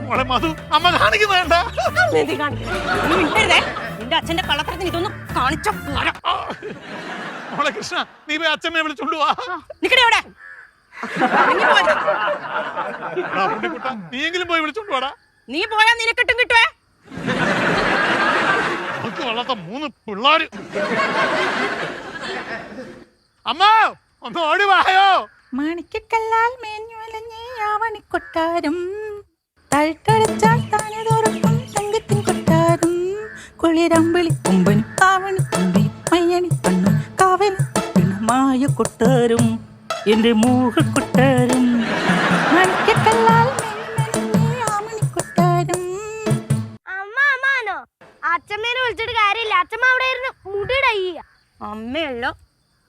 മോളെ മധു അമ്മ കാണിക്കുന്നേണ്ട. നിന്റെ അച്ഛന്റെ കള്ളത്തരത്തിന് ഇതൊന്നും കാണിച്ചോ. മോളെ കൃഷ്ണ നീ പോയി അച്ഛമ്മയെ വിളിച്ചോണ്ട് വാ. നിക്കടെ അവിടെ. നീയെങ്കിലും പോയി വിളിച്ചോണ്ട് വാടാ. നീ പോയാ നിനക്കിട്ടും കിട്ടുവേ. അവൾക്ക് വളർത്ത 3 പിള്ളേര്. അമ്മ ഒന്ന് ഓടി വായോ. മാണിക്കല്ലാൽ മേഞ്ഞുലഞ്ഞേ ആവണിക്കൊട്ടാരം തഴുത്തടച്ചാൽ താനെ തോറക്കും തങ്കത്തിൻ കൊട്ടാരം കുളിരമ്പിളി കൊമ്പനും ആവണി തുമ്പി മയ്യണി പണ്ണും കാവൽ മായ കൊട്ടാരം എന്റെ മോഹക്കൊട്ടാരം മാണിക്കല്ലാൽ മേഞ്ഞുലഞ്ഞേ ആവണിക്കൊട്ടാരം. അമ്മാനോ അച്ഛമ്മേനെ വിളിച്ചിട്ട് കാര്യമില്ല. അച്ഛമ്മ അവിടെ ഇരുന്ന് മുടിടയ്യ. അമ്മയല്ലോ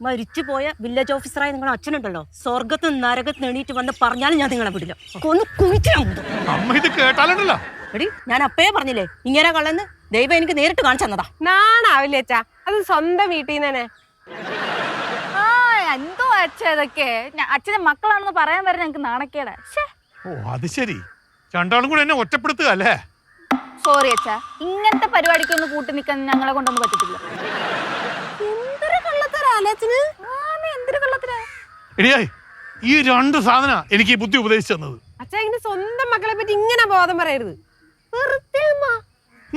മരിച്ചു പോയ വില്ലേജ് ഓഫീസറായ നിങ്ങളുടെ അച്ഛനുണ്ടല്ലോ, സ്വർഗത്ത് നരകത്ത് എണീറ്റ് വന്ന് പറഞ്ഞാലും ഞാൻ നിങ്ങളെ വിടില്ല. ഒന്ന് കുഴിച്ചാ അമ്മ ഇത് കേട്ടാലുണ്ടല്ലോ. എടി ഞാൻ അപ്പേ പറഞ്ഞില്ലേ ഇങ്ങനെ കള്ളന്ന്. ദൈവം എനിക്ക് നേരിട്ട് കാണിച്ചു തന്നതാ. നാണാവില്ലേ അച്ഛാ, അത് സ്വന്തം വീട്ടിൽ നിന്ന് തന്നെ. എന്തോ അച്ഛ ഇതൊക്കെ അച്ഛന്റെ മക്കളാണെന്ന് പറയാൻ വരെ ഞങ്ങക്ക് നാണക്കേടാ. ഓ അത് ശരി, രണ്ടാളും കൂടെ എന്നെ ഒറ്റപ്പെടുത്തുക അല്ലേ? സോറി അച്ഛാ, ഇങ്ങനത്തെ പരിപാടിക്കൊന്നും കൂട്ടി നിൽക്കാൻ ഞങ്ങളെ കൊണ്ടൊന്നും പറ്റത്തില്ല. എടിയായി ഈ 2 സാധന എനിക്ക് ഈ ബുദ്ധി ഉപദേശിച്ചു തന്നത്. അച്ഛാ ഇങ്ങനെ സ്വന്തം മക്കളെ പറ്റി ഇങ്ങനെ ബോധം പറയരുത്.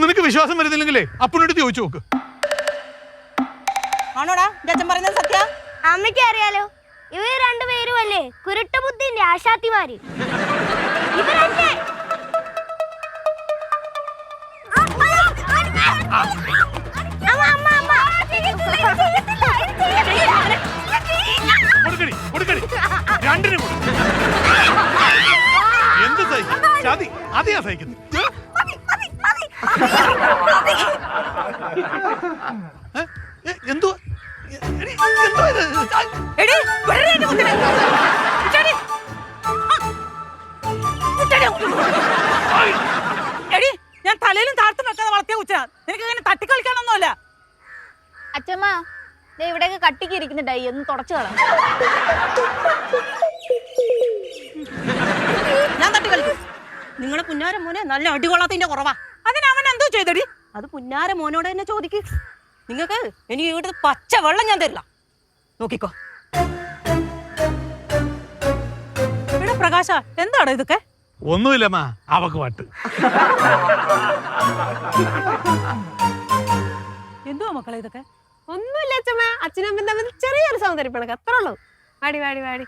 നിനക്ക് വിശ്വാസം വരുന്നില്ലെങ്കിലേ അപ്പനോട് ചോദിച്ചു നോക്ക്. ആണോടാ അച്ഛൻ പറയുന്നത് സത്യ? അമ്മയ്ക്ക് അറിയാലോ, ഇവർ രണ്ടുപേരും അല്ലേ കുരുട്ട ബുദ്ധിന്റെ ആശാത്തിമാര്. ഇവരല്ലേ രണ്ടിനും എന്ത് സഹിക്കും? അതെയാ സഹിക്കുന്നു. എന്തോ ഞാൻ തലയിലും താഴ്ത്തും വെക്കാതെ വളർത്തിയ ഉച്ച. നിനക്ക് ഇങ്ങനെ തട്ടിക്കളിക്കാനൊന്നുമല്ല. അച്ഛമ്മ ഇവിടെയൊക്കെ കട്ടിക്ക് ഇരിക്കുന്നുണ്ടായി, ഒന്ന് തുടച്ചു കളാം. ഞാൻ തട്ടിക്കളിക്കും. നിങ്ങളെ പുന്നാര മോനെ നല്ല അടികൊള്ളാത്തിന്റെ കുറവാ. അതിന് അവൻ എന്തോ ചെയ്തടി? അത് പുന്നാര മോനോട് തന്നെ ചോദിക്ക്. നിങ്ങൾക്ക് എനിക്ക് ഇവിടുത്തെ പച്ച വെള്ളം ഞാൻ തരില്ല. നോക്കിക്കോ. ഇവിടെ പ്രകാശ എന്താണ് ഇതൊക്കെ? ഒന്നുമില്ലമ്മ, അവക്ക് വട്ട്. എന്തുവാ മക്കളെ ഇതൊക്കെ? ഒന്നുമില്ല അച്ഛമ്മ, അച്ഛനും അമ്മയും തമ്മിൽ ചെറിയൊരു സൗന്ദര്യപ്പിണക്ക്, അത്രേ ഉള്ളൂ. വാടി വാടി വാടി.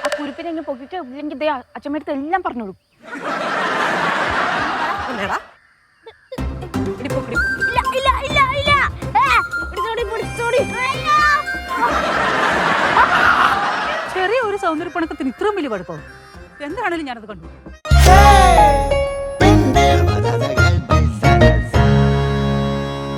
ആ കുരിപ്പിനെ പൊക്കിട്ട് ഇല്ലെങ്കിൽ അച്ഛമ്മടുത്ത് എല്ലാം പറഞ്ഞോളൂ. ചെറിയ ഒരു സൗന്ദര്യപ്പണക്കത്തിന് ഇത്രയും വലിയ കുഴപ്പം എന്താണേലും ഞാനത് കണ്ടു.